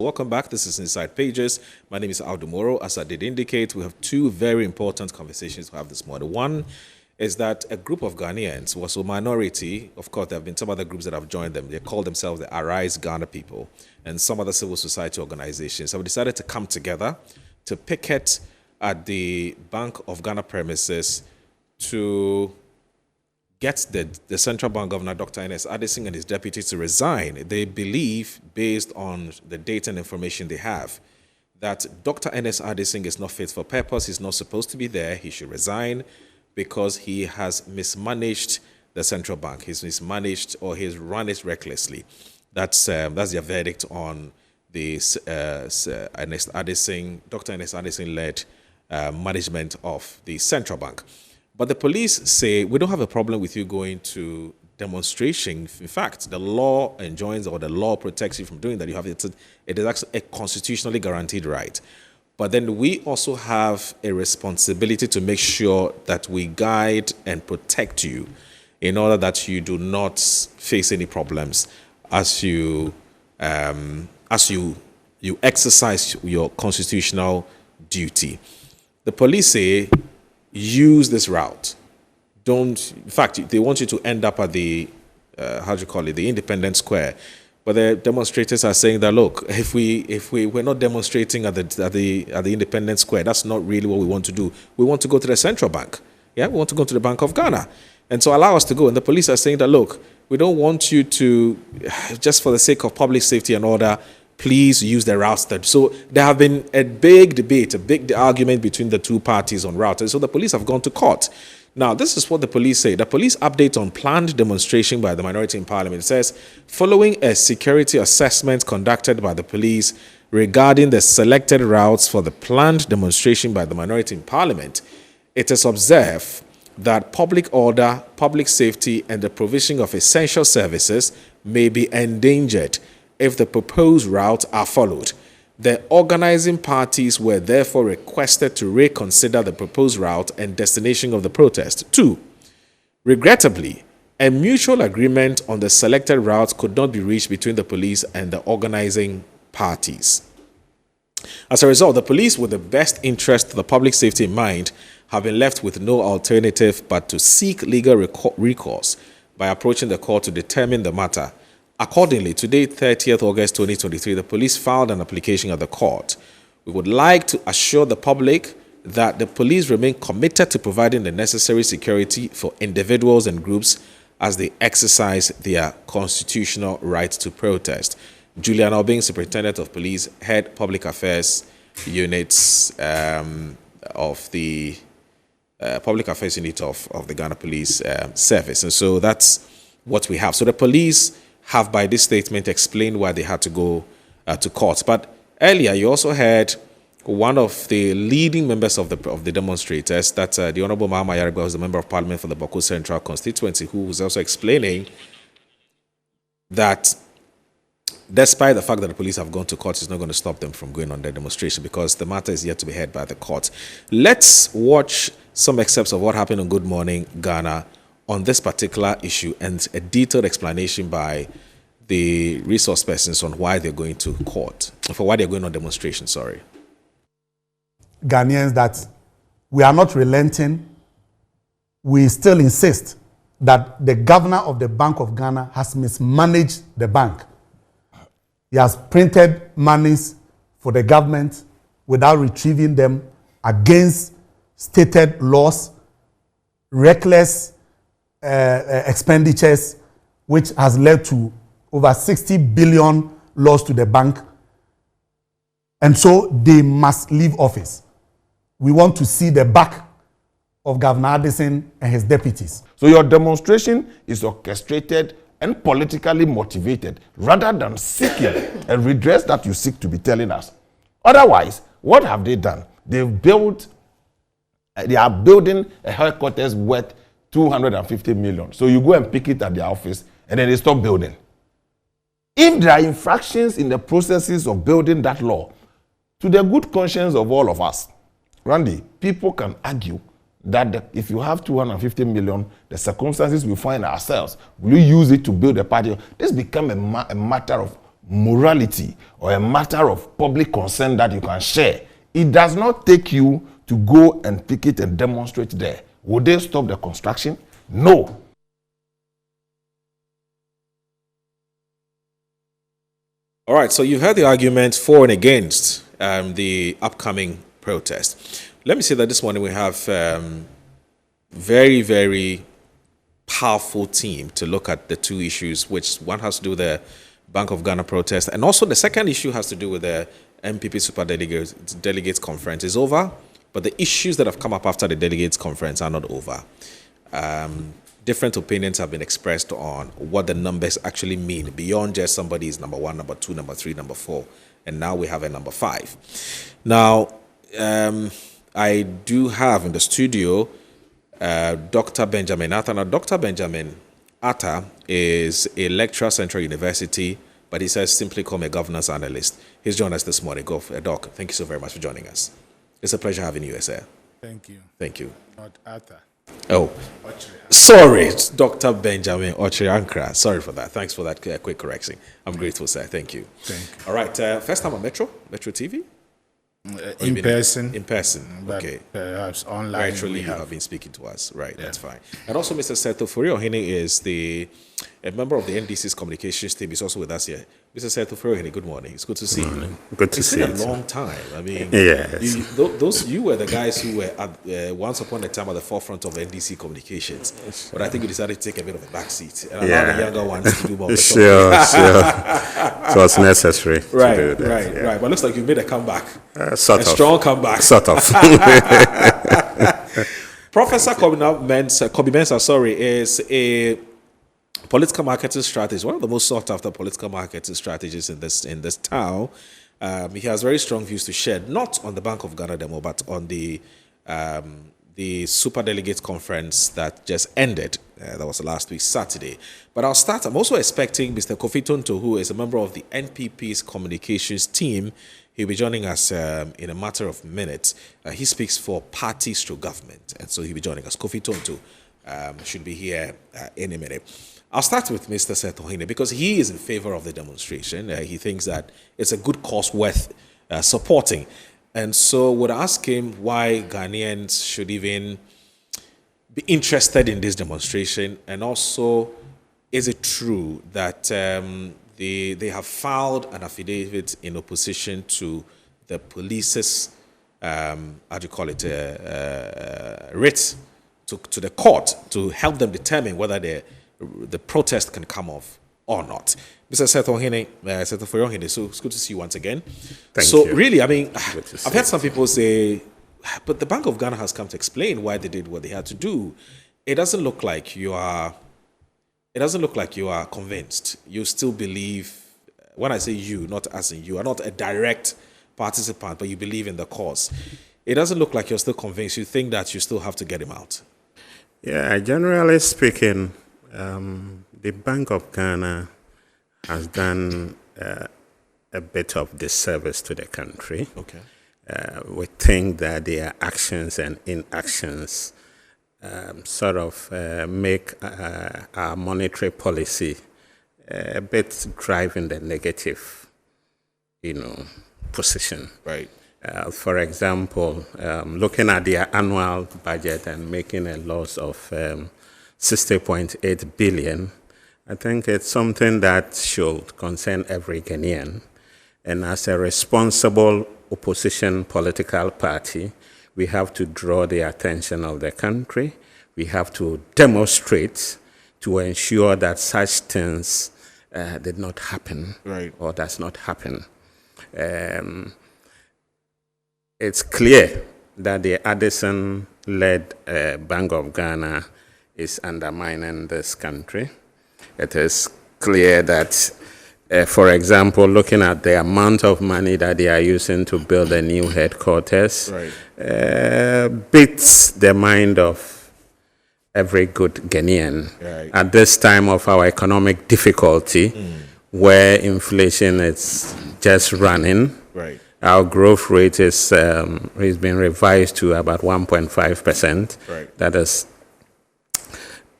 Welcome back. This is Inside Pages. My name is Aldo Moro. As I did indicate, we have two very important conversations to have this morning. One is that a group of Ghanaians was a minority. Of course, there have been some other groups that have joined them. They call themselves the Arise Ghana People and some other civil society organizations have decided to come together to picket at the Bank of Ghana premises to get the Central Bank Governor, Dr. Ernest Addison, and his deputy to resign. They believe, based on the data and information they have, that Dr. Ernest Addison is not fit for purpose. He's not supposed to be there. He should resign because he has mismanaged the central bank. He's mismanaged, or he's run it recklessly. That's their verdict on the Ernest Addison, Dr. Ernest Addison-led management of the central bank. But the police say, we don't have a problem with you going to demonstration. In fact, the law enjoins, or the law protects you from doing that. It is actually a constitutionally guaranteed right. But then we also have a responsibility to make sure that we guide and protect you in order that you do not face any problems as you exercise your constitutional duty. The police say, use this route. In fact, they want you to end up at the, the Independence Square. But the demonstrators are saying that, look, if we're not demonstrating at the Independence Square, that's not really what we want to do. We want to go to the central bank. Yeah, we want to go to the Bank of Ghana. And so allow us to go. And the police are saying that, look, we don't want you to, just for the sake of public safety and order, please use the routes. So there have been a big debate, a big argument between the two parties on routes. And so the police have gone to court. Now, this is what the police say. The police update on planned demonstration by the minority in parliament. It says, following a security assessment conducted by the police regarding the selected routes for the planned demonstration by the minority in parliament, it is observed that public order, public safety, and the provision of essential services may be endangered if the proposed routes are followed. The organizing parties were therefore requested to reconsider the proposed route and destination of the protest. 2. Regrettably, a mutual agreement on the selected routes could not be reached between the police and the organizing parties. As a result, the police, with the best interest of the public safety in mind, have been left with no alternative but to seek legal recourse by approaching the court to determine the matter. Accordingly, today, 30th August 2023, the police filed an application at the court. We would like to assure the public that the police remain committed to providing the necessary security for individuals and groups as they exercise their constitutional right to protest. Julian Obing, Superintendent of Police, Head Public Affairs Units of the Public Affairs Unit of the Ghana Police Service. And so that's what we have. So the police have, by this statement, explained why they had to go to court. But earlier, you also heard one of the leading members of the demonstrators, that's the Honorable Mahama Yarigba, who's the Member of Parliament for the Bawku Central constituency, who was also explaining that despite the fact that the police have gone to court, it's not going to stop them from going on their demonstration because the matter is yet to be heard by the court. Let's watch some excerpts of what happened on Good Morning Ghana on this particular issue and a detailed explanation by the resource persons on why they're going to court, for why they're going on demonstration, Ghanaians, that we are not relenting. We still insist that the governor of the Bank of Ghana has mismanaged the bank. He has printed monies for the government without retrieving them, against stated laws, reckless expenditures, which has led to over 60 billion loss to the bank. And so they must leave office. We want to see the back of Governor Addison and his deputies. So your demonstration is orchestrated and politically motivated rather than seeking a redress that you seek to be telling us. Otherwise, what have they done? They are building a headquarters worth 250 million. So you go and pick it at their office and then they stop building. If there are infractions in the processes of building that law, to the good conscience of all of us, Randy, people can argue that if you have 250 million, the circumstances we find ourselves, will you use it to build a party? This becomes a matter of morality or a matter of public concern that you can share, it does not take you to go and picket and demonstrate there. Would they stop the construction? No. All right, so you've heard the arguments for and against the upcoming protest. Let me say that this morning we have very, very powerful team to look at the two issues, which one has to do with the Bank of Ghana protest, and also the second issue has to do with the MPP Super Delegates Conference. Is over, but the issues that have come up after the Delegates Conference are not over. Different opinions have been expressed on what the numbers actually mean beyond just somebody is number 1, number 2, number 3, number 4, and now we have a number 5. Now, I do have in the studio Dr. Benjamin Atta. Now, Dr. Benjamin Atta is a lecturer at Central University, but he says simply call me a governance analyst. He's joined us this morning. Doc, thank you so very much for joining us. It's a pleasure having you, sir. Thank you. Thank you. Not Atta. Oh, Ochre. sorry, it's Dr. Benjamin Ochre Ankra. Sorry for that. Thanks for that quick correction. I'm grateful, sir. Thank you. Thank you. All right, first time on Metro TV? In person. In person, But okay. perhaps online. Virtually, we you have. have been speaking to us. Right, Yeah. that's fine. And also, Mr. Seto Furiohene is a member of the NDC's communications team. He's also with us here. Mr. Seto Furiohene, good morning. It's good to see you. Good to It's see been you. a long time. I mean, Yes. you were the guys who were at, once upon a time at the forefront of NDC communications. But I think you decided to take a bit of a back seat and allow the younger ones to do more of the talking. Sure. So it's necessary to Right, do that. right, yeah. right. But it looks like you've made a comeback. Sort A of. strong comeback. Sort of. Professor Kobe Mensah, is a political marketing strategist, one of the most sought after political marketing strategists in this town. He has very strong views to share, not on the Bank of Ghana demo, but on the Super Delegates Conference that just ended. That was last week, Saturday. But I'll start. I'm also expecting Mr. Kofi Tonto, who is a member of the NPP's communications team. He'll be joining us in a matter of minutes. He speaks for parties through government, and so he'll be joining us. Kofi Tonto should be here any minute. I'll start with Mr. Setohine because he is in favor of the demonstration. He thinks that it's a good cause worth supporting. And so would ask him why Ghanaians should even be interested in this demonstration. And also, is it true that they have filed an affidavit in opposition to the police's, writ to the court to help them determine whether the protest can come off or not? Mr. Seto Furiohene, so it's good to see you once again. Thank so you. really, I mean, Good to see I've heard some people say, but the Bank of Ghana has come to explain why they did what they had to do. It doesn't look like you are convinced. You still believe, when I say you, not as in you are not a direct participant, but you believe in the cause. It doesn't look like you're still convinced. You think that you still have to get him out. Yeah, generally speaking, the Bank of Ghana has done a bit of disservice to the country. Okay. We think that their actions and inactions sort of make our monetary policy a bit driving the negative, position. Right. For example, looking at their annual budget and making a loss of 60.8 billion, I think it's something that should concern every Ghanaian. And as a responsible opposition political party, we have to draw the attention of the country. We have to demonstrate to ensure that such things did not happen, Right. or does not happen. It's clear that the Addison-led Bank of Ghana is undermining this country. It is clear that, for example, looking at the amount of money that they are using to build a new headquarters, beats the mind of every good Ghanaian. Right. At this time of our economic difficulty, where inflation is just running, Right. our growth rate is been revised to about 1.5%. Right. That is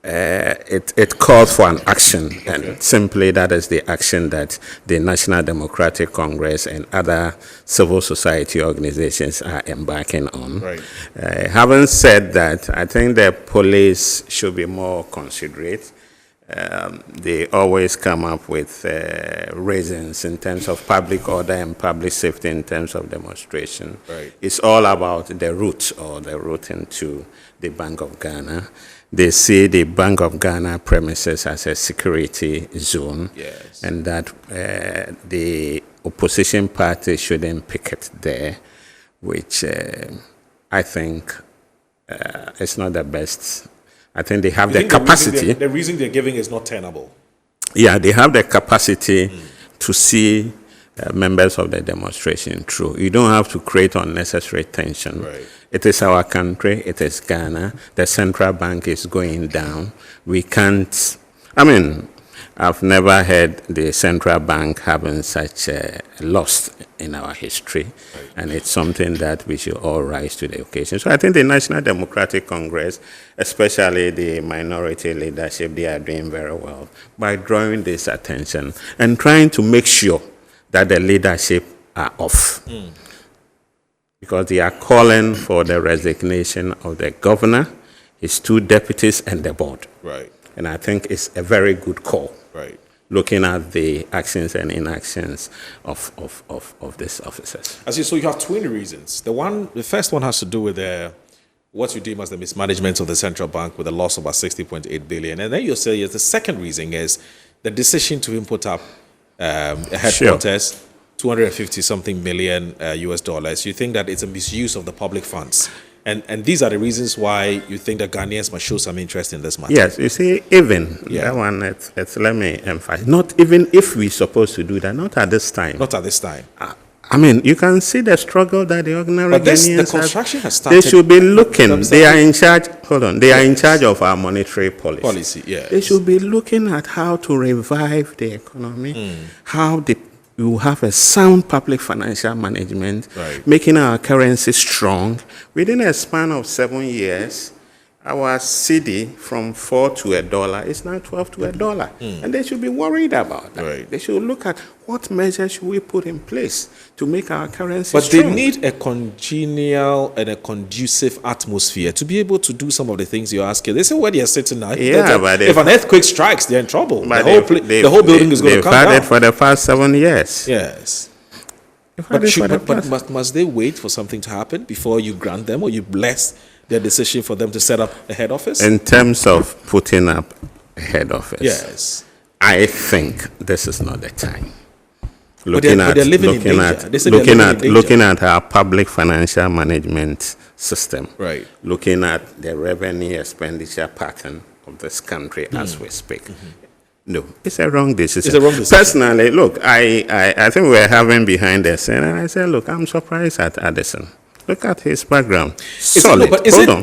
it calls for an action, and simply that is the action that the National Democratic Congress and other civil society organizations are embarking on. Right. Having said that, I think the police should be more considerate. They always come up with reasons in terms of public order and public safety in terms of demonstration. Right. It's all about the route or the route into the Bank of Ghana. They see the Bank of Ghana premises as a security zone, Yes. and that the opposition party shouldn't picket there, which I think is not the best. I think they have You the think capacity. the reason they're giving is not tenable. Yeah, they have the capacity to see members of the demonstration through. You don't have to create unnecessary tension. Right. It is our country. It is Ghana. The central bank is going down. We can't. I mean, I've never heard the central bank having such a loss in our history, and it's something that we should all rise to the occasion. So I think the National Democratic Congress, especially the minority leadership, they are doing very well by drawing this attention and trying to make sure that the leadership are off. Because they are calling for the resignation of the governor, his two deputies, and the board. Right. And I think it's a very good call, Right. looking at the actions and inactions of these officers. So you have twin reasons. The first one has to do with what you deem as the mismanagement of the central bank with a loss of about 60.8 billion. And then you say yes, the second reason is the decision to input up a headquarters, 250 something million US dollars. You think that it's a misuse of the public funds. And these are the reasons why you think that Ghanaians must show some interest in this matter. Yes, you see, even that one, let me emphasize, not even if we're supposed to do that, not at this time. Not at this time. I mean, you can see the struggle that the ordinary But Ghanaians the construction has started. They should be looking. They are in charge. Hold on. They are in charge of our monetary policy. Yes. They should be looking at how to revive the economy, how you have a sound public financial management, Right. making our currency strong. Within a span of 7 years, our CD from $4 to $1 is now $12 to $1. And they should be worried about that. Right. They should look at what measures should we put in place to make our currency But strong. they need a congenial and a conducive atmosphere to be able to do some of the things you're asking. They say where they're sitting now. Yeah, but if an earthquake strikes, they're in trouble. But The whole building is going to they've come had down. it for the past 7 years. Yes. They've had But, it for the past- must they wait for something to happen before you grant them or you bless their decision for them to set up a head office? In terms of putting up a head office, Yes. I think this is not the time. But they're living in danger. They say they're living in danger. Looking at our public financial management system, Right. looking at the revenue expenditure pattern of this country as we speak. No, it's a wrong decision. It's a wrong decision. Personally, look, I think we're having behind the scene, and I said, look, I'm surprised at Addison. Look at his background. Solid.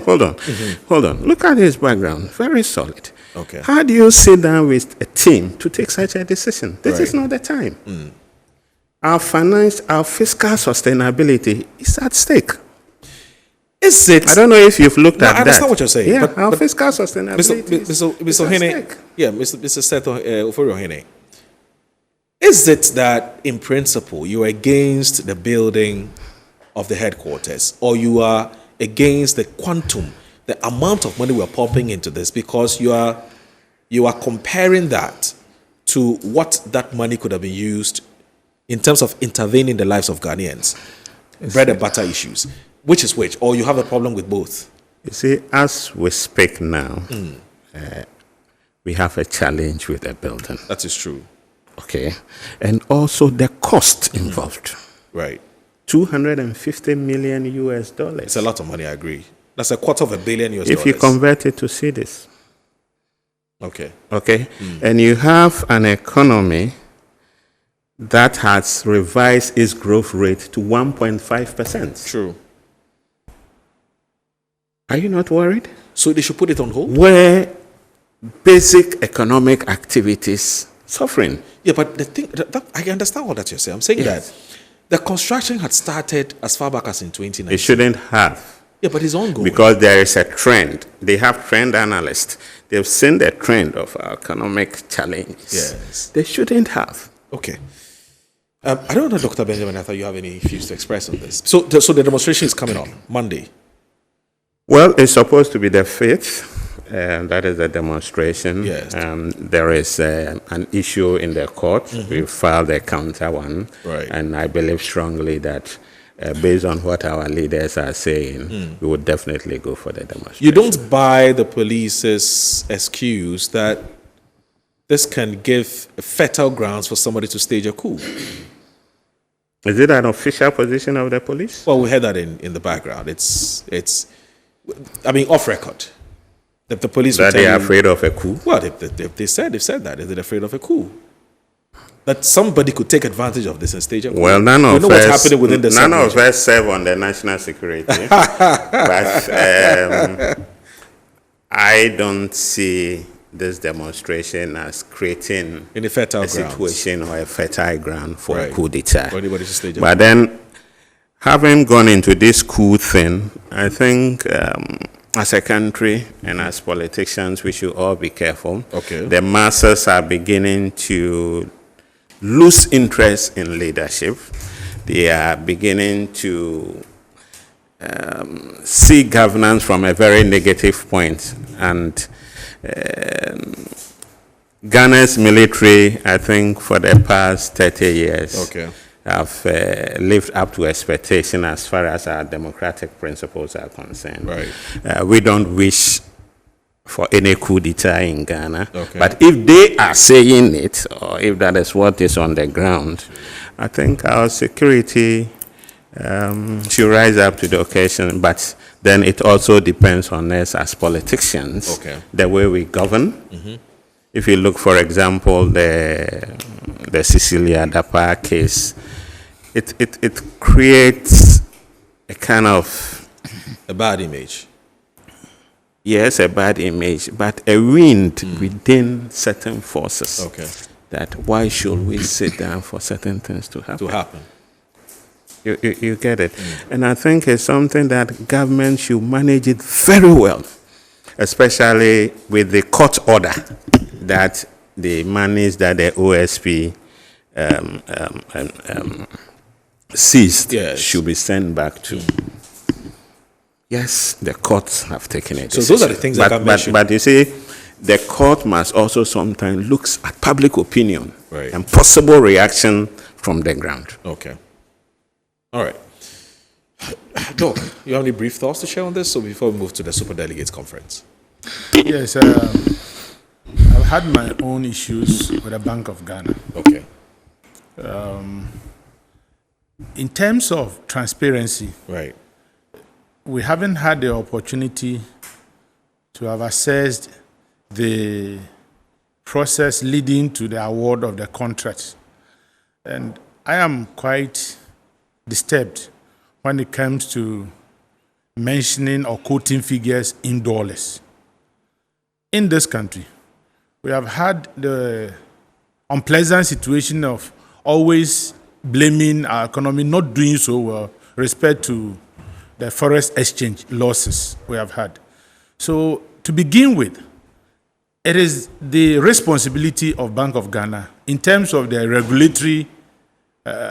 Hold on. Look at his background. Very solid. Okay. How do you sit down with a team to take such a decision? This is Right. not the time. Our fiscal sustainability is at stake. Is it? I don't know if you've looked at that. I understand what you're saying. Yeah, but, our but fiscal sustainability is Mr. at Ohene, stake. yeah, Mr. Seth Ofori Ohene, is it that in principle you are against the building of the headquarters, or you are against the quantum, the amount of money we're pumping into this, because you are comparing that to what that money could have been used in terms of intervening in the lives of Ghanaians, bread and butter issues, which, or you have a problem with both? You see, as we speak now, we have a challenge with the building. That is true. Okay. And also the cost involved. Right. 250 million US dollars. It's a lot of money, I agree. That's $250 million US If you convert it to cedis. Okay. Okay. And you have an economy that has revised its growth rate to 1.5%. True. Are you not worried? So they should put it on hold? Where basic economic activities suffering. Yeah, but the thing, I understand what that you're saying. I'm saying Yes. that the construction had started as far back as in 2019. It shouldn't have. Yeah, but it's ongoing. Because there is a trend. They have trend analysts. They've seen the trend of our economic challenges. Yes. They shouldn't have. Okay. I don't know, Dr. Benjamin, I thought you have any views to express on this. So the demonstration is coming on Monday. Well, it's supposed to be the 5th. That is the demonstration. Yes. There is an issue in the court. We filed a counter one. Right. And I believe strongly that based on what our leaders are saying, we would definitely go for the demonstration. You don't buy the police's excuse that this can give fertile grounds for somebody to stage a coup. Is it an official position of the police? Well, we heard that in the background. It's I mean, off record. That the police will That tell they are you- afraid of a coup? Well, they've said that. Is it afraid of a coup? That somebody could take advantage of this and stage a coup. Well, none We of know what's us, happening within the none of sub-region. us serve on the national security, but I don't see this demonstration as creating In the fertile a grounds. situation or a fertile ground for Right. a coup d'etat. For anybody to stage a But then, having gone into this coup thing, I think as a country and as politicians, we should all be careful. Okay. The masses are beginning to lose interest in leadership. They are beginning to see governance from a very negative point. And Ghana's military, I think, for the past 30 years, Okay. have lived up to expectation as far as our democratic principles are concerned. Right. We don't wish for any coup d'etat in Ghana. Okay. But if they are saying it, or if that is what is on the ground, I think our security should rise up to the occasion. But then it also depends on us as politicians, Okay. the way we govern. If you look, for example, the Cecilia Dapa case, it creates a kind of, A bad image. yes, a bad image, but a wind within certain forces. Okay. That why should we sit down for certain things to happen? To happen. You get it. And I think it's something that government should manage it very well, especially with the court order that the monies that the OSP seized Yes. should be sent back to. Yes, the courts have taken it. So those are the things that government should- But you see, the court must also sometimes look at public opinion Right. and possible reaction from the ground. Okay. All right. Doc, you have any brief thoughts to share on this? So before we move to the Superdelegates Conference. Yes, I've had my own issues with the Bank of Ghana. Okay. In terms of transparency, Right. we haven't had the opportunity to have assessed the process leading to the award of the contract. And I am quite disturbed when it comes to mentioning or quoting figures in dollars. In this country, we have had the unpleasant situation of always blaming our economy not doing so well with respect to the foreign exchange losses we have had. So to begin with, it is the responsibility of Bank of Ghana in terms of the regulatory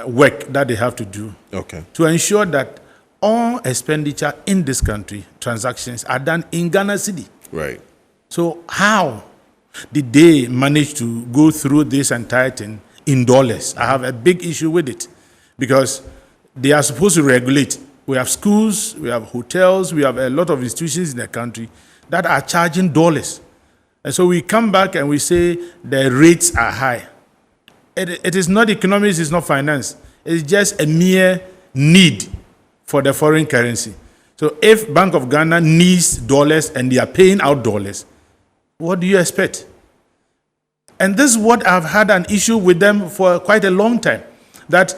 work that they have to do Okay. to ensure that all expenditure in this country, transactions, are done in Ghana City. Right. So how did they manage to go through this entire thing in dollars? I have a big issue with it because they are supposed to regulate. We have schools, we have hotels, we have a lot of institutions in the country that are charging dollars. And so we come back and we say the rates are high. It is not economics, it's not finance. It's just a mere need for the foreign currency. So if Bank of Ghana needs dollars and they are paying out dollars, what do you expect? And this is what I've had an issue with them for quite a long time, that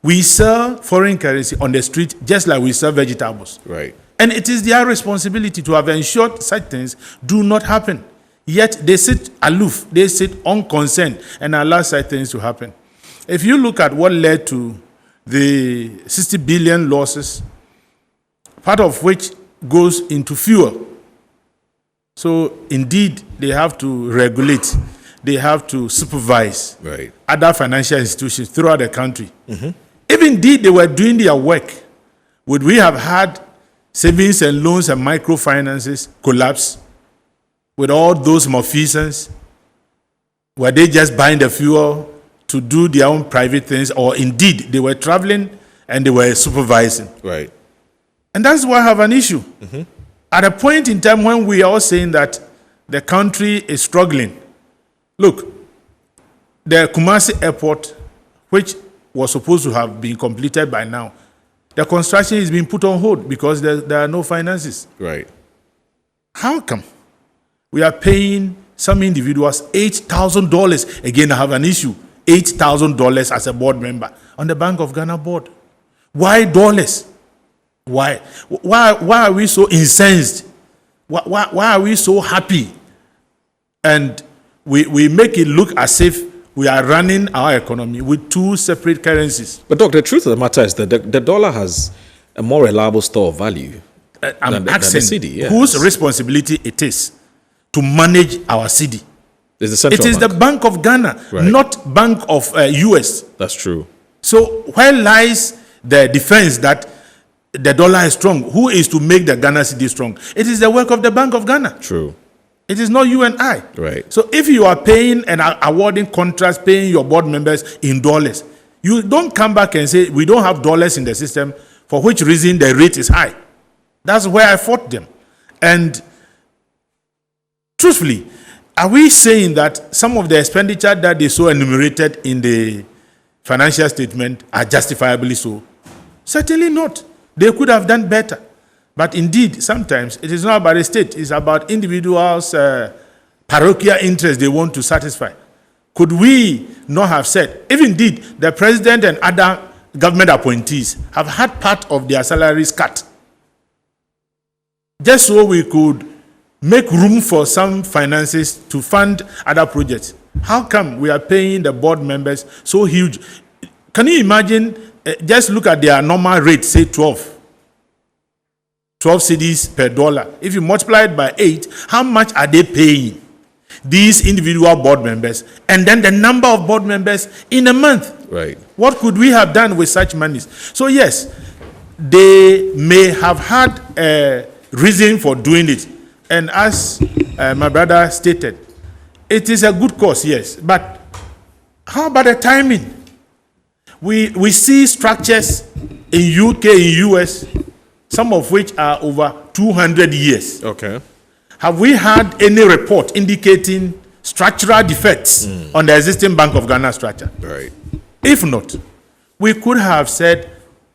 we sell foreign currency on the street just like we sell vegetables. Right. And it is their responsibility to have ensured such things do not happen. Yet they sit aloof, they sit unconcerned and allow such things to happen. If you look at what led to the 60 billion losses, part of which goes into fuel. So indeed, they have to regulate, they have to supervise Right. other financial institutions throughout the country. If indeed they were doing their work, would we have had savings and loans and microfinances collapse with all those malfeasance? Were they just buying the fuel to do their own private things, or indeed they were traveling and they were supervising? Right. And that's why I have an issue. At a point in time when we are all saying that the country is struggling, look, the Kumasi Airport, which was supposed to have been completed by now, the construction is being put on hold because there are no finances. Right. How come we are paying some individuals $8,000? Again, I have an issue. $8,000 as a board member on the Bank of Ghana board. Why dollars? Why are we so incensed? Why are we so happy? And we make it look as if we are running our economy with two separate currencies. But Doc, the truth of the matter is that the dollar has a more reliable store of value. I'm than the asking cedi, yes. whose responsibility it is to manage our cedi. It's the central It is bank. the Bank of Ghana, Right. not Bank of US. That's true. So where lies the defense that the dollar is strong? Who is to make the Ghana cedi strong? It is the work of the Bank of Ghana. True. It is not you and I. Right. So if you are paying and awarding contracts, paying your board members in dollars, you don't come back and say, we don't have dollars in the system, for which reason the rate is high. That's where I fought them. And truthfully, are we saying that some of the expenditure that they saw enumerated in the financial statement are justifiably so? Certainly not. They could have done better. But indeed, sometimes it is not about the state, it's about individuals' parochial interests they want to satisfy. Could we not have said, if indeed the president and other government appointees have had part of their salaries cut, just so we could make room for some finances to fund other projects? How come we are paying the board members so huge? Can you imagine, just look at their normal rate, say 12 cedis per dollar. If you multiply it by 8, how much are they paying these individual board members? And then the number of board members in a month. Right. What could we have done with such monies? So yes, they may have had a reason for doing it. And as my brother stated, it is a good cause, yes. But how about the timing? We see structures in UK, in US, some of which are over 200 years. Okay. Have we had any report indicating structural defects on the existing Bank of Ghana structure? Right. If not, we could have said,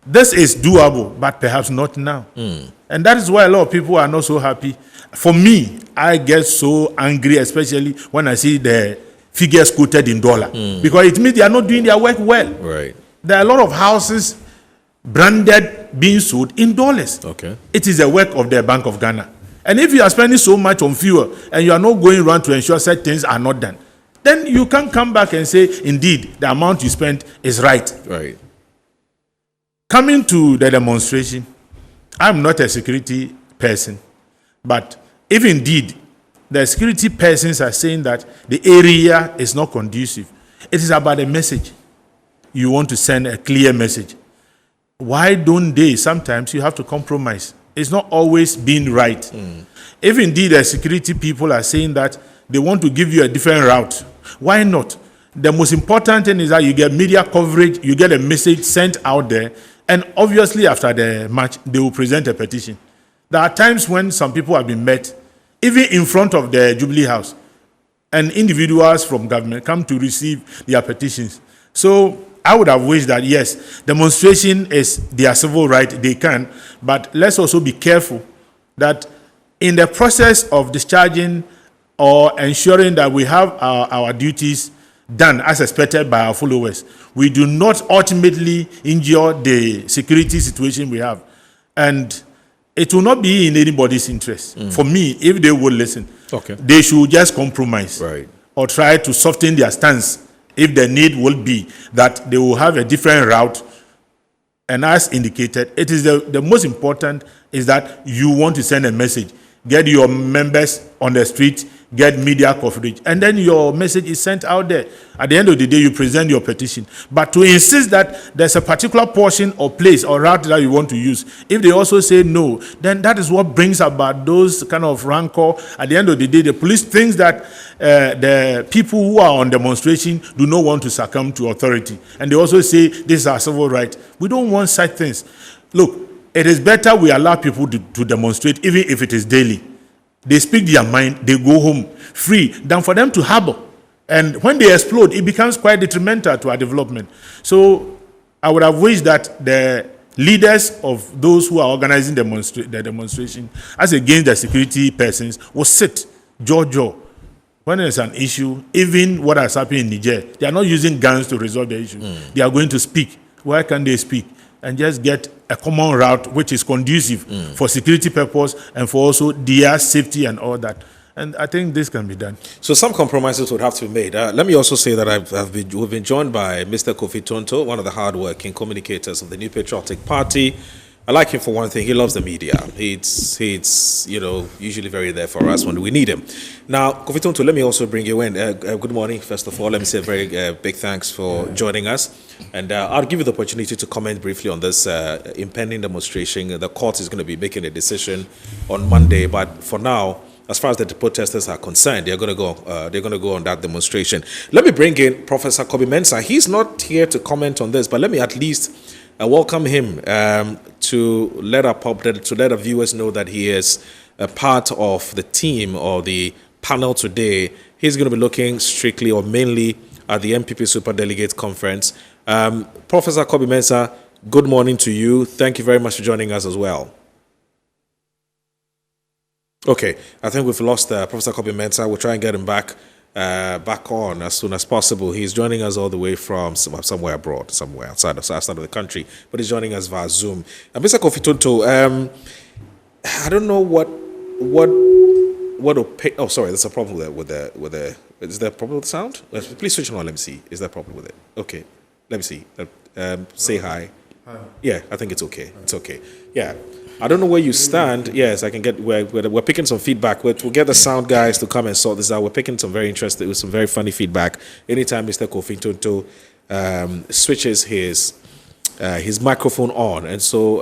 this is doable, but perhaps not now. And that is why a lot of people are not so happy. For me, I get so angry, especially when I see the figures quoted in dollar, because it means they are not doing their work well. Right. There are a lot of houses branded being sold in dollars. Okay. It is the work of the Bank of Ghana. And if you are spending so much on fuel and you are not going around to ensure certain things are not done, then you can come back and say, indeed, the amount you spent is right. Right. Coming to the demonstration, I'm not a security person, but if indeed the security persons are saying that the area is not conducive, it is about a message. You want to send a clear message. Why don't they? Sometimes you have to compromise. It's not always being right. If indeed the security people are saying that they want to give you a different route, why not? The most important thing is that you get media coverage, you get a message sent out there, and obviously after the match, they will present a petition. There are times when some people have been met, even in front of the Jubilee House, and individuals from government come to receive their petitions. So I would have wished that, yes, demonstration is their civil right, they can, but let's also be careful that in the process of discharging or ensuring that we have our duties done as expected by our followers, we do not ultimately injure the security situation we have. And it will not be in anybody's interest. For me, if they would listen, Okay. they should just compromise Right. or try to soften their stance if the need will be that they will have a different route And as indicated, it is the most important is that you want to send a message. Get your members on the street, get media coverage, and then your message is sent out there. At the end of the day, you present your petition. But to insist that there's a particular portion or place or route that you want to use, if they also say no, then that is what brings about those kind of rancor. At the end of the day, the police thinks that the people who are on demonstration do not want to succumb to authority. And they also say this is our civil right. We don't want such things. Look, it is better we allow people to demonstrate, even if it is daily. They speak their mind, they go home free, than for them to harbor. And when they explode, it becomes quite detrimental to our development. So I would have wished that the leaders of those who are organizing the demonstration, as against the security persons, will sit jaw. When there's an issue, even what has happened in Niger, they are not using guns to resolve the issue. They are going to speak. Why can't they speak? And just get a common route which is conducive for security purpose and for also their safety and all that. And I think this can be done. So some compromises would have to be made. Let me also say that we've been joined by Mr. Kofi Tonto, one of the hardworking communicators of the New Patriotic Party. I like him for one thing. He loves the media. He's usually very there for us when we need him. Now, Kofi Tonto, let me also bring you in. Good morning, first of all. Let me say a very big thanks for joining us. And I'll give you the opportunity to comment briefly on this impending demonstration. The court is going to be making a decision on Monday. But for now, as far as the protesters are concerned, they're going to go. They're going to go on that demonstration. Let me bring in Professor Kobe Mensah. He's not here to comment on this, but let me at least welcome him to let our viewers know that he is a part of the team or the panel today. He's going to be looking strictly or mainly at the MPP Superdelegate Conference. Professor Kobe Mensah, good morning to you. Thank you very much for joining us as well. Okay, I think we've lost Professor Kobe Mensah. We'll try and get him back on as soon as possible. He's joining us all the way from somewhere abroad, somewhere outside of the country, but he's joining us via Zoom. Mr. Kofi Tonto, I don't know what oh, sorry, there's a problem with the is there a problem with the sound? Please switch it on. Let me see. Is there a problem with it? Okay, let me see. Say hi. Hi. Yeah, I think it's okay. It's okay. Yeah. I don't know where you stand. Yes, I can get. We're picking some feedback. We'll get the sound guys to come and sort this out. We're picking some very interesting, with some very funny feedback. Anytime Mr. Kofi Tonto switches his microphone on, and so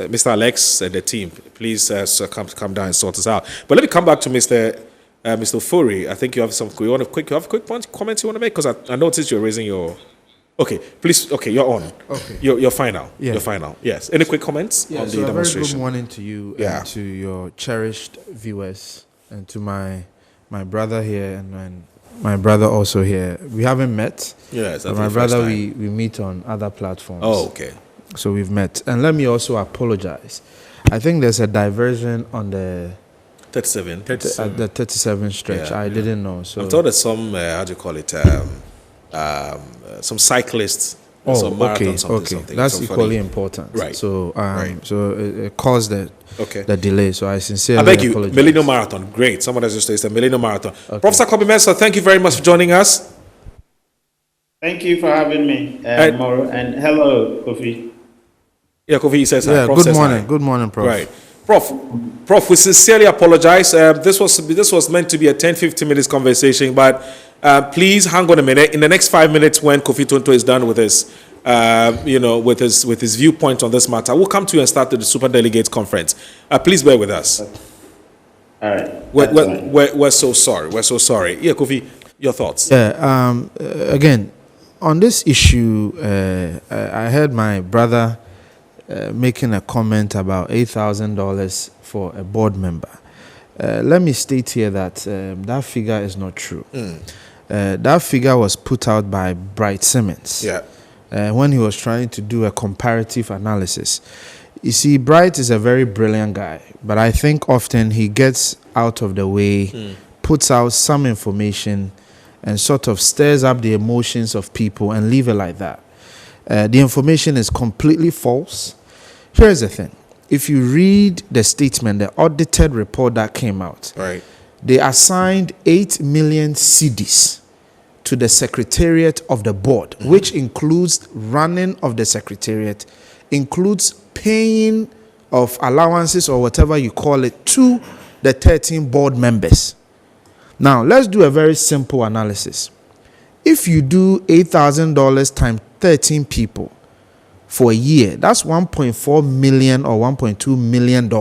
Mr. Alex and the team, please come down and sort this out. But let me come back to Mr. Furi. I think you have quick comments you want to make, because I noticed you're raising your. Okay, please. Okay, you're on. Okay, you're fine now. Yeah. You're fine now. Yes. Any quick comments on the demonstration? A very good morning to you and to your cherished viewers, and to my brother here and my brother also here. We haven't met. Yes, but my brother we meet on other platforms. Oh, okay. So we've met, and let me also apologize. I think there's a diversion on the 37. The 37 stretch. I didn't know. So I'm told that some how do you call it? Some cyclists. Some marathon, something. That's equally important. Right. So, so it caused the delay. So I sincerely I beg you, apologize. Millennium Marathon. Great. Someone has just said it's a Millennium Marathon. Okay. Professor Kobe Mensah, thank you very much for joining us. Thank you for having me, Moro, and hello, Kofi. Yeah, Kofi says hi. Yeah, Prof good says morning. hi. Good morning, Prof. Right. Prof, we sincerely apologize. This was meant to be a 10-15 minutes conversation, but please hang on a minute. In the next 5 minutes, when Kofi Tonto is done with his, with his viewpoint on this matter, we'll come to you and start the Superdelegates Conference. Please bear with us. All right. We're so sorry. We're so sorry. Yeah, Kofi, your thoughts? Yeah. Again, on this issue, I heard my brother making a comment about $8,000 for a board member. Let me state here that that figure is not true. That figure was put out by Bright Simmons when he was trying to do a comparative analysis. You see, Bright is a very brilliant guy, but I think often he gets out of the way, puts out some information, and sort of stirs up the emotions of people and leave it like that. The information is completely false. Here's the thing. If you read the statement, the audited report that came out, right, they assigned 8 million cedis to the secretariat of the board, which includes running of the secretariat, includes paying of allowances or whatever you call it to the 13 board members. Now, let's do a very simple analysis. If you do $8,000 times 13 people for a year, that's $1.4 million or $1.2 million.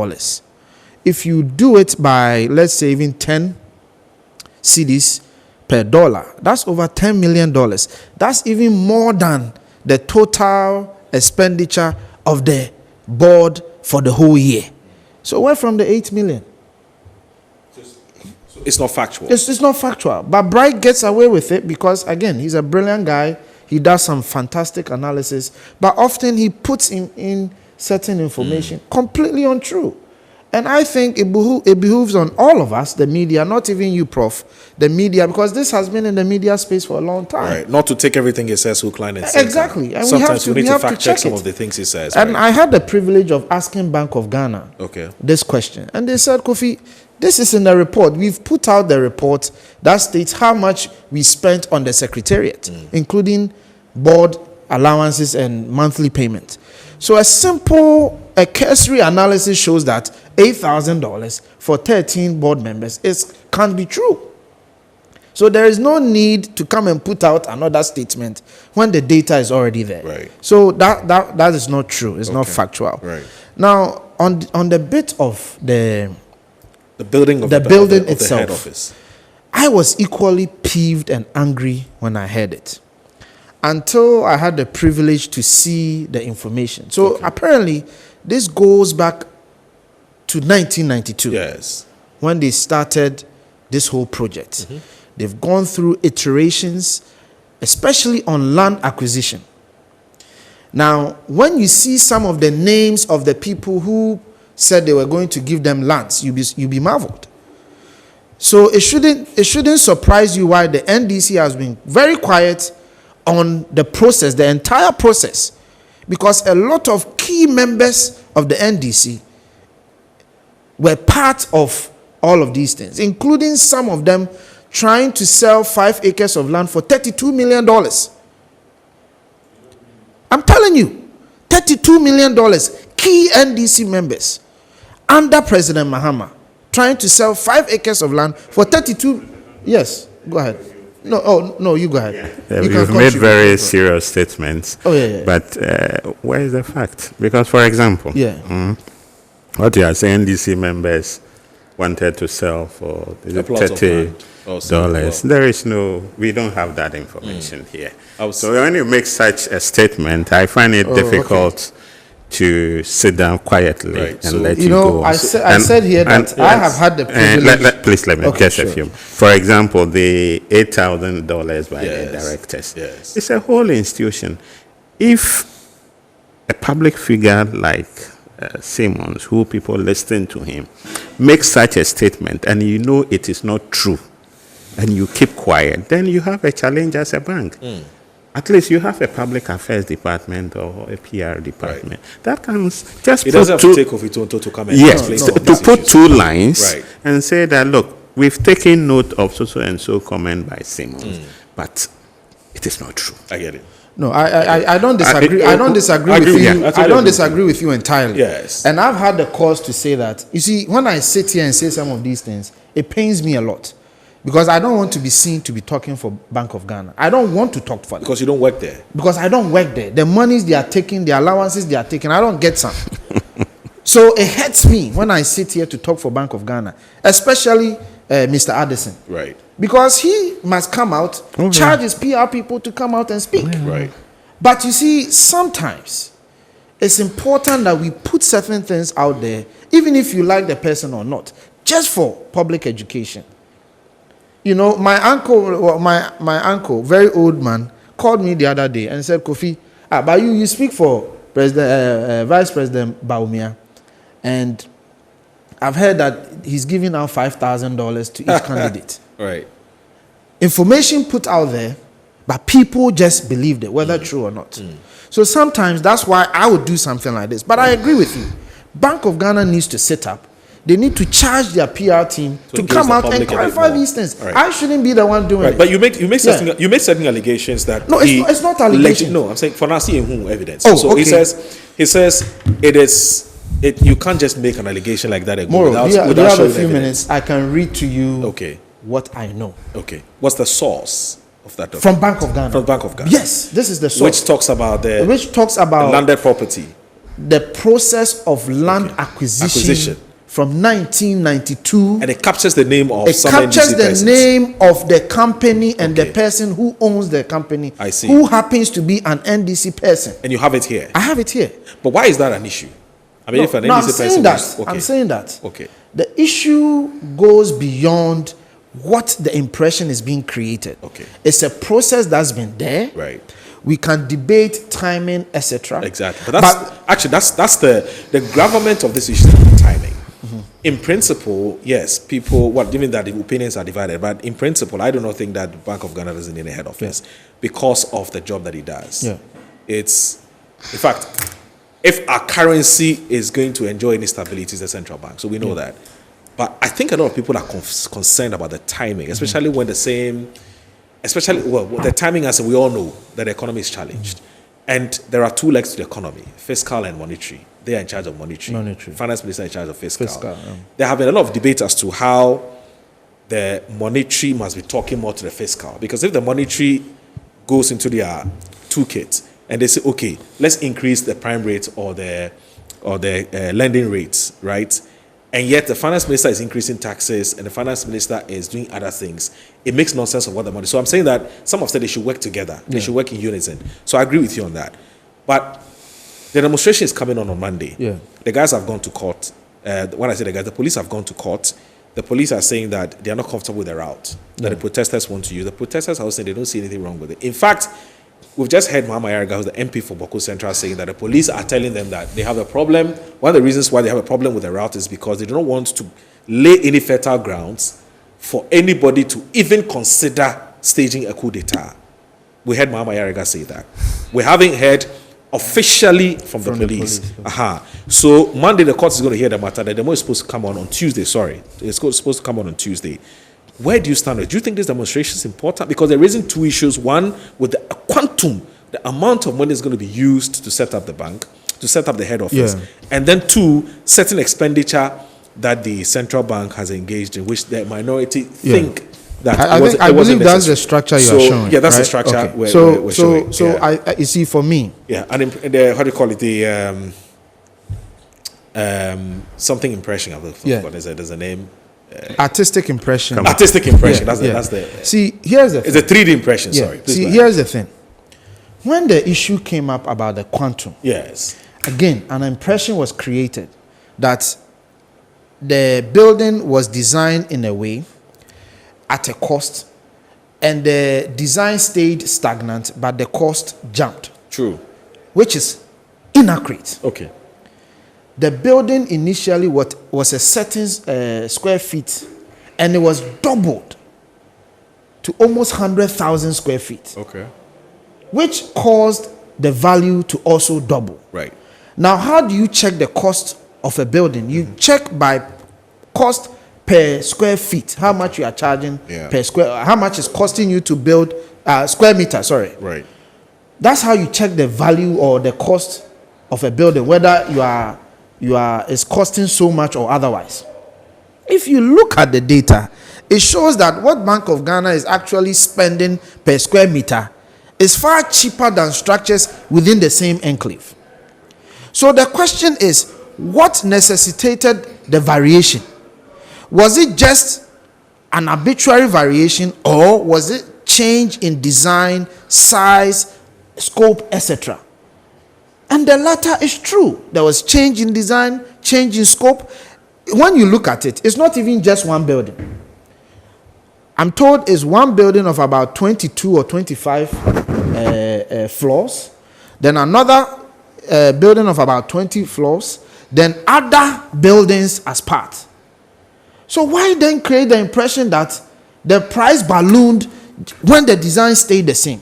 If you do it by, let's say, even 10 cedis per dollar, that's over $10 million. That's even more than the total expenditure of the board for the whole year. So where from the 8 million? It's not factual. It's not factual. But Bright gets away with it because, again, he's a brilliant guy. He does some fantastic analysis. But often he puts in certain information completely untrue. And I think it behooves on all of us, the media, not even you, Prof, the media, because this has been in the media space for a long time. Right. Not to take everything he says hook, line, and sinker. Exactly. And sometimes we need to fact check some it. of the things he says. And right? I had the privilege of asking Bank of Ghana this question. And they said, Kofi, this is in the report. We've put out the report that states how much we spent on the secretariat, including board allowances and monthly payment. So a cursory analysis shows that $8,000 for 13 board members can't be true. So there is no need to come and put out another statement when the data is already there. Right. So that is not true. It's not factual. Right. Now, on the bit of the building of the building of itself, the head office, I was equally peeved and angry when I heard it, until I had the privilege to see the information. So apparently, this goes back to 1992. Yes. When they started this whole project. They've gone through iterations, especially on land acquisition. Now, when you see some of the names of the people who said they were going to give them lands, you'll be marveled. So it shouldn't surprise you why the NDC has been very quiet on the process, the entire process, because a lot of key members of the NDC were part of all of these things, including some of them trying to sell 5 acres of land for $32 million. I'm telling you, $32 million, key NDC members under President Mahama trying to sell 5 acres of land for 32. Yes, go ahead. No, you go ahead. You've made very serious statements. Oh, yeah. But where is the fact? Because, for example, what you are saying, NDC members wanted to sell for $30. There is we don't have that information here. So when you make such a statement, I find it difficult to sit down quietly and let you go. I said here that I have had the privilege. Please let me guess a few. For example, the $8,000 by the directors. Yes. It's a whole institution. If a public figure like Simmons, who people listen to him, makes such a statement and you know it is not true, and you keep quiet, then you have a challenge as a bank. At least you have a public affairs department or a PR department. That comes just it doesn't have to take off its own to come and explain to put two lines and say that, look, we've taken note of so and so comment by Simmons, but it is not true. I get it. No, I don't disagree. I don't disagree with you. I don't disagree with you entirely. Yes. And I've had the cause to say that. You see, when I sit here and say some of these things, it pains me a lot. Because I don't want to be seen to be talking for Bank of Ghana. I don't want to talk for them. Because you don't work there. Because I don't work there. The monies they are taking, the allowances they are taking, I don't get some. So it hurts me when I sit here to talk for Bank of Ghana, especially Mr. Addison. Right. Because he must come out, charge his PR people to come out and speak. Right. But you see, sometimes it's important that we put certain things out there, even if you like the person or not, just for public education. You know, my uncle, very old man, called me the other day and said, Kofi, but you speak for Vice President Bawumia, and I've heard that he's giving out $5,000 to each candidate. Right. Information put out there, but people just believed it, whether true or not. So sometimes that's why I would do something like this. But I agree with you. Bank of Ghana needs to sit up, they need to charge their PR team So to in case come the out and public clarify more. these things. All right. I shouldn't be the one doing Right, it. but you made certain allegations that No, it's not allegation. No, I'm saying for Nasi Ehun evidence. Oh, so okay. he says you can't just make an allegation like that Moro, without do you have showing a few evidence. minutes? I can read to you Okay. what I know. Okay. What's the source of that document? From Bank of Ghana. From Bank of Ghana. Yes, this is the source. Which talks about the landed property. the process of land acquisition from 1992. And it captures the name of It some captures NDC the persons. name of the company and the Okay. person who owns the company, I see. who happens to be an NDC person. And you have it here. I have it here. But why is that an issue? I mean, if an No, I'm NDC saying person that. was- okay. I'm saying that. Okay. The issue goes beyond what the impression is being created. Okay. It's a process that's been there. Right. We can debate timing, etc. Exactly. But that's the gravamen of this issue, is the timing. In principle, yes, given that the opinions are divided, but in principle, I do not think that the Bank of Ghana doesn't need a head office because of the job that he does. Yeah. It's, in fact, if our currency is going to enjoy any stability, it's the central bank. So we know that. But I think a lot of people are concerned about the timing, especially when the timing, as we all know, that the economy is challenged. And there are two legs to the economy, fiscal and monetary. They are in charge of monetary. Finance minister in charge of fiscal. There have been a lot of debate as to how the monetary must be talking more to the fiscal. Because if the monetary goes into their toolkit and they say, okay, let's increase the prime rate or the lending rates, right? And yet the finance minister is increasing taxes and the finance minister is doing other things. It makes no sense of what the money. So I'm saying that some have said they should work together. They should work in unison. So I agree with you on that. But the demonstration is coming on Monday. Yeah. The guys have gone to court. When I say the guys, the police have gone to court. The police are saying that they are not comfortable with the route that the protesters want to use. The protesters are saying they don't see anything wrong with it. In fact, we've just heard Muhammad Yariga, who's the MP for Boko Central, saying that the police are telling them that they have a problem. One of the reasons why they have a problem with the route is because they do not want to lay any fertile grounds for anybody to even consider staging a coup d'etat. We heard Muhammad Yariga say that. We haven't heard officially from the police. So Monday the court is going to hear the matter. The demo is supposed to come on Tuesday. Sorry, it's supposed to come on Tuesday. Where do you stand? Do you think this demonstration is important? Because they're raising two issues. One, with the quantum, the amount of money is going to be used to set up the bank, to set up the head office. Yeah. And then two, certain expenditure that the central bank has engaged in, which the minority think that I believe that's the structure you are showing. Yeah, that's the right? structure Okay. we're So showing. Yeah. you see, for me, Yeah, and the, how do you call it? The something impression. I've forgotten. There's a name. artistic impression. Artistic impression. Yeah, That's the. See, here's the thing. It's a 3D impression. Sorry. Please See, go ahead. here's the thing. When the issue came up about the quantum, Yes. again, an impression was created that the building was designed in a way at a cost, and the design stayed stagnant, but the cost jumped, True. which is inaccurate. Okay. The building initially was a certain square feet, and it was doubled to almost 100,000 square feet, Okay. which caused the value to also double. Right. Now, how do you check the cost of a building? You check by cost per square feet, how much you are charging per square, how much is costing you to build square meter, sorry. Right. That's how you check the value or the cost of a building, whether it's costing so much or otherwise. If you look at the data, it shows that what Bank of Ghana is actually spending per square meter is far cheaper than structures within the same enclave. So the question is, what necessitated the variation? Was it just an arbitrary variation, or was it change in design, size, scope, etc.? And the latter is true. There was change in design, change in scope. When you look at it, it's not even just one building. I'm told it's one building of about 22 or 25 floors, then another building of about 20 floors, then other buildings as part. So why then create the impression that the price ballooned when the design stayed the same?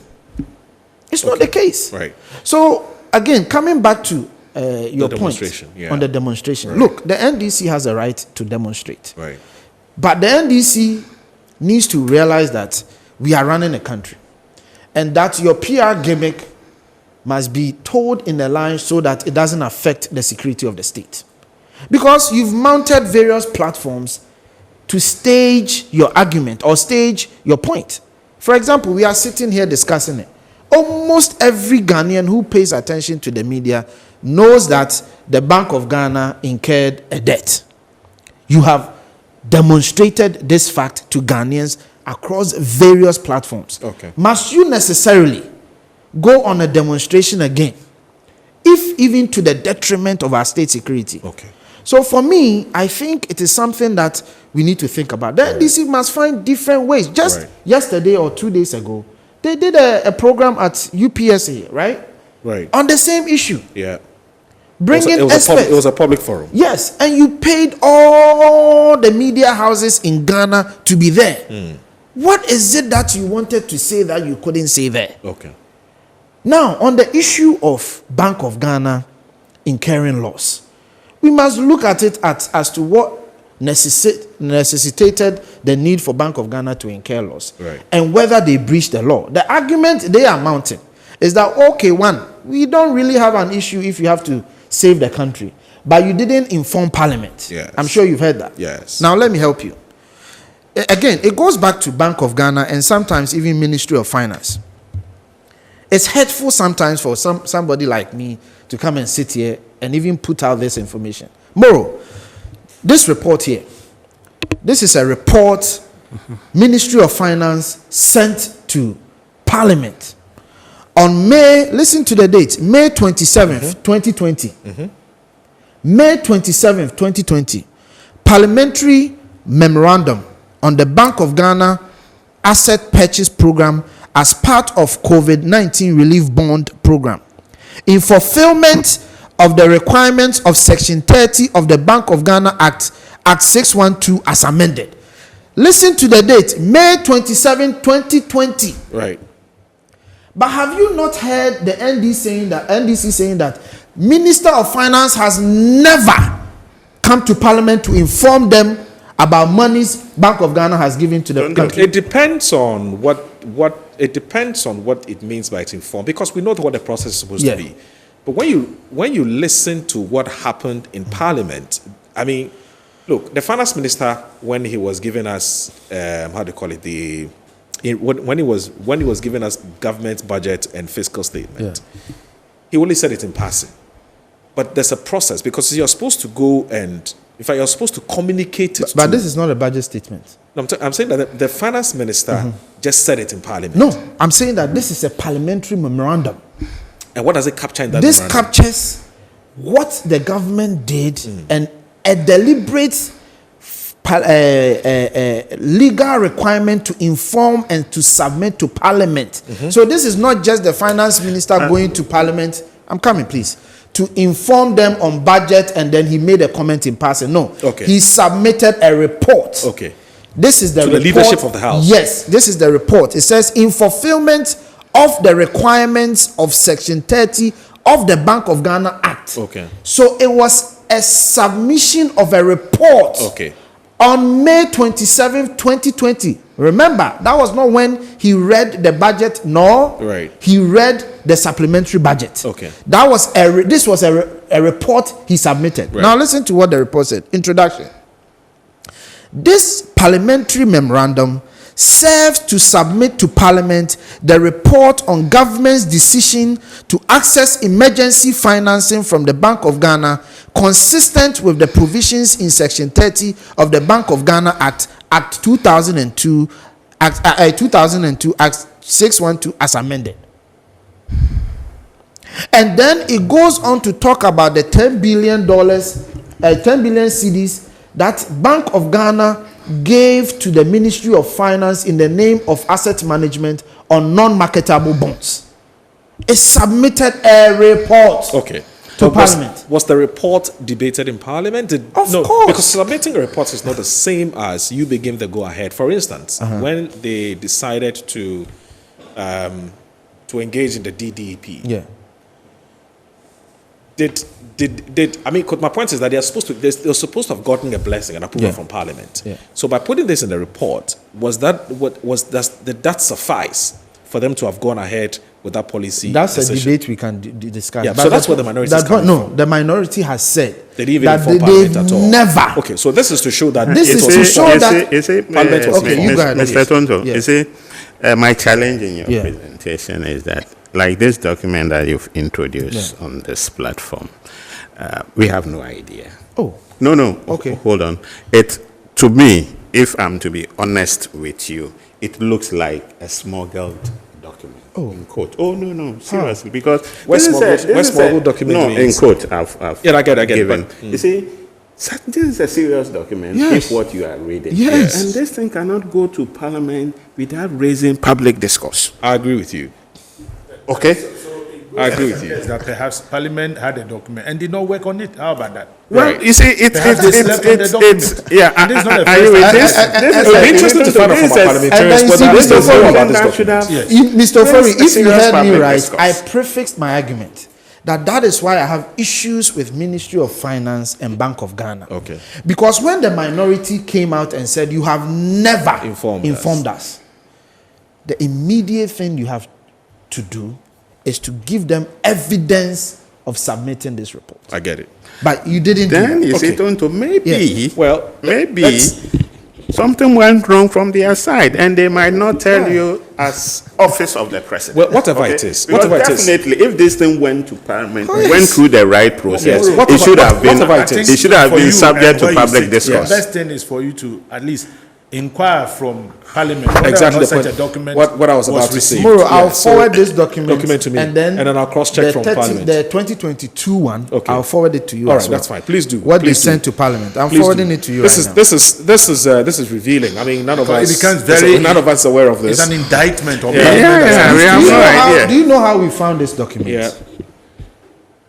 It's not the case. Right. So again, coming back to your point demonstration, yeah. on the demonstration. Right. Look, the NDC has a right to demonstrate. Right. But the NDC needs to realize that we are running a country and that your PR gimmick must be told in the line so that it doesn't affect the security of the state. Because you've mounted various platforms to stage your argument or stage your point. For example, we are sitting here discussing it. Almost every Ghanaian who pays attention to the media knows that the Bank of Ghana incurred a debt. You have demonstrated this fact to Ghanaians across various platforms. Okay. Must you necessarily go on a demonstration again, if even to the detriment of our state security? Okay. So for me, I think it is something that we need to think about. The NDC must find different ways. Just yesterday or 2 days ago, they did a program at UPSA, right? Right. On the same issue. Yeah. Bringing it experts. was a public forum. Yes, and you paid all the media houses in Ghana to be there. What is it that you wanted to say that you couldn't say there? Okay. Now, on the issue of Bank of Ghana incurring loss, we must look at it as to what necessitated the need for Bank of Ghana to incur loss, right, and whether they breached the law. The argument they are mounting is that, okay, one, we don't really have an issue if you have to save the country, but you didn't inform Parliament. Yes. I'm sure you've heard that. Yes. Now, let me help you. Again, it goes back to Bank of Ghana and sometimes even Ministry of Finance. It's hurtful sometimes for somebody like me to come and sit here and even put out this information. Moro, this report here, this is a report Ministry of Finance sent to Parliament on May, listen to the date, May 27th, 2020. May 27th, 2020. Parliamentary memorandum on the Bank of Ghana asset purchase program as part of COVID-19 relief bond program. In fulfillment of the requirements of Section 30 of the Bank of Ghana Act 612 as amended. Listen to the date, May 27, 2020. Right. But have you not heard the NDC saying that Minister of Finance has never come to Parliament to inform them about monies Bank of Ghana has given to the country? It depends on what it means by it informed, because we know what the process is supposed to be. But when you listen to what happened in Parliament, I mean, look, the finance minister, when he was giving us when he was giving us government budget and fiscal statement, he only said it in passing. But there's a process, because you're supposed to go and, in fact, you're supposed to communicate it. But this is not a budget statement. No, I'm saying that the finance minister just said it in Parliament. No, I'm saying that this is a parliamentary memorandum. And what does it capture in that This memorandum? captures what the government did and a deliberate legal requirement to inform and to submit to Parliament. So this is not just the finance minister going to Parliament. I'm coming, please. To inform them on budget and then he made a comment in passing. No. Okay. He submitted a report. Okay. This is the To report. the leadership of the House. Yes, this is the report. It says, in fulfillment of the requirements of Section 30 of the Bank of Ghana Act. Okay. So it was a submission of a report. Okay. On May 27, 2020. Remember, that was not when he read the budget, nor he read the supplementary budget. Okay. That was this was a report he submitted. Right. Now listen to what the report said. Introduction. This parliamentary memorandum serves to submit to Parliament the report on government's decision to access emergency financing from the Bank of Ghana, consistent with the provisions in Section 30 of the Bank of Ghana Act 2002, Act 612 as amended. And then it goes on to talk about the $10 billion cedis that Bank of Ghana gave to the Ministry of Finance in the name of asset management on non-marketable bonds. It submitted a report to Parliament. Was the report debated in Parliament? Of course. Because submitting a report is not the same as you begin the go-ahead. For instance, when they decided to engage in the DDEP, I mean, 'cause my point is that they're supposed to have gotten a blessing and approval from Parliament. Yeah. So by putting this in the report, did that suffice for them to have gone ahead with that policy? That's a decision? debate we can discuss. Yeah, so that's what the minority is coming from. The minority has said They didn't even that inform they Parliament at all. never. Okay, so this is to show that This is to show that. Parliament was Okay, you go ahead. Mr. Tonto, Yes. you see, my challenge in your Yeah. presentation is that, like this document that you've introduced on this platform, we have no idea. Oh, No. Okay. Hold on. To me, if I'm to be honest with you, it looks like a smuggled document. Oh. In quote. Oh, no, seriously. Because Where's this is smuggled- this where's is smuggled document No, means? in quote, I've Yeah, I get it, given. but- You see, this is a serious document, Yes. if what you are reading. Yes. And this thing cannot go to Parliament without raising public discourse. I agree with you. Okay? I agree with you. Is that perhaps Parliament had a document and did not work on it? How about that? Well, Right. you see, Perhaps they slept on the document. yeah. And this is not the Are you first with time. this? This It'll be is interesting to find out from our parliamentarians and whether then you they see, know Mr. about this that should document. have- Mr. Ofori, This is if you serious heard me public right, discourse. I prefixed my argument that is why I have issues with Ministry of Finance and Bank of Ghana. Okay. Because when the minority came out and said you have never Informed us, the immediate thing you have to do is to give them evidence of submitting this report. I get it. But you didn't do Then that. you Okay. see, Tonto, maybe, Yeah. Well, maybe let's- something went wrong from their side, and they might not tell you as office of the president. Well, whatever it is, Because whatever it is. definitely, if this thing went to Parliament, Oh, yes. went through the right process, Yes. it Whatever- should have been. whatever it is. It should have For been you, subject and to where you public sit, discourse. The best thing is for you to at least inquire from Parliament whether Exactly or the not such point. a document What I was about to received. say. Tomorrow I'll Yeah, so forward this document to me, and then I'll cross-check the from Parliament. The 2022 one, Okay. I'll forward it to you. All as right, well. that's fine. Please do. What they Please do. sent to Parliament. I'm Please forwarding do. it to you This right is now. this is revealing. I mean, none of Because us. it becomes very- none of us are aware of this. It's an indictment on Yeah, Parliament. yeah, we do, have you no know idea. do you know how we found this document? Yeah.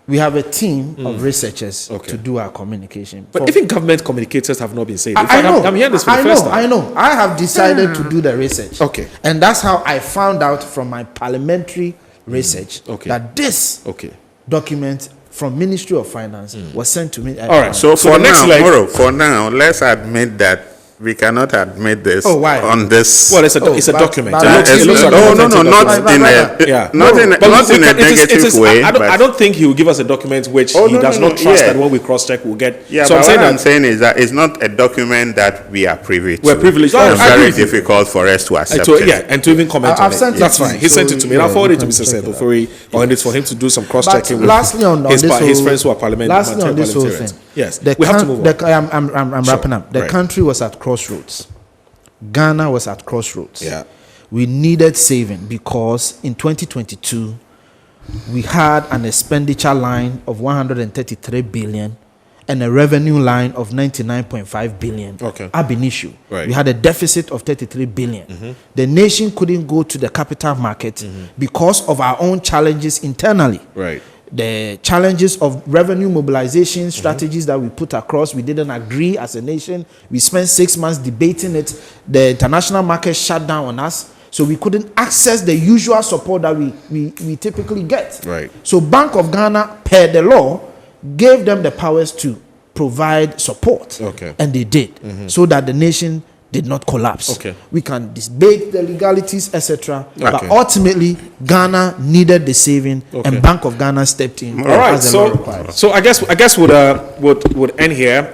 We have a team of researchers Okay. to do our communication. But For- even government communicators have not been saying. In I fact, know. I'm hearing this for the I first know. time. I know. I have decided to do the research. Okay. And that's how I found out from my parliamentary research Okay. that this Okay. document from Ministry of Finance was sent to me. All right. So So for the next now, leg- Moro, for now, let's admit that we cannot admit this Oh, why? on this. Well, it's a Oh, document. but- It looks- it looks like a no, authentic not document. in a Yeah. not in But not we in a can- it negative is- way. I but don't think he will give us a document which Oh, he no, does no, not trust yeah. that when we cross-check we'll get. Yeah, so but I'm saying what I'm that saying is that it's not a document that we are privy to. We're privileged. It's I agree very with you. difficult for us to accept to, it. yeah, and to even comment I've on it. sent it That's to fine. you, He sent so it to me. And yeah, I forwarded it you to can Mr. check it Sethofori, or it's for him to do some But cross-checking with lastly on his, this his whole, friends who are parliamentarians. lastly on this whole thing, Yes, the we have to move on. I'm wrapping up. The right. country was at crossroads. Ghana was at crossroads. Yeah. We needed saving because in 2022 we had an expenditure line of 133 billion and a revenue line of 99.5 billion. Okay. Ab initio. Right. We had a deficit of 33 billion. The nation couldn't go to the capital market because of our own challenges internally. Right. The challenges of revenue mobilization strategies that we put across, we didn't agree as a nation. We spent 6 months debating it. The international market shut down on us, so we couldn't access the usual support that we typically get. Right. So Bank of Ghana, per the law, gave them the powers to provide support. Okay. And they did, so that the nation did not collapse. Okay. We can debate the legalities, etc. But Okay. ultimately, Ghana needed the saving, Okay. and Bank of Ghana stepped in. All right. as the law So requires. I guess would end here.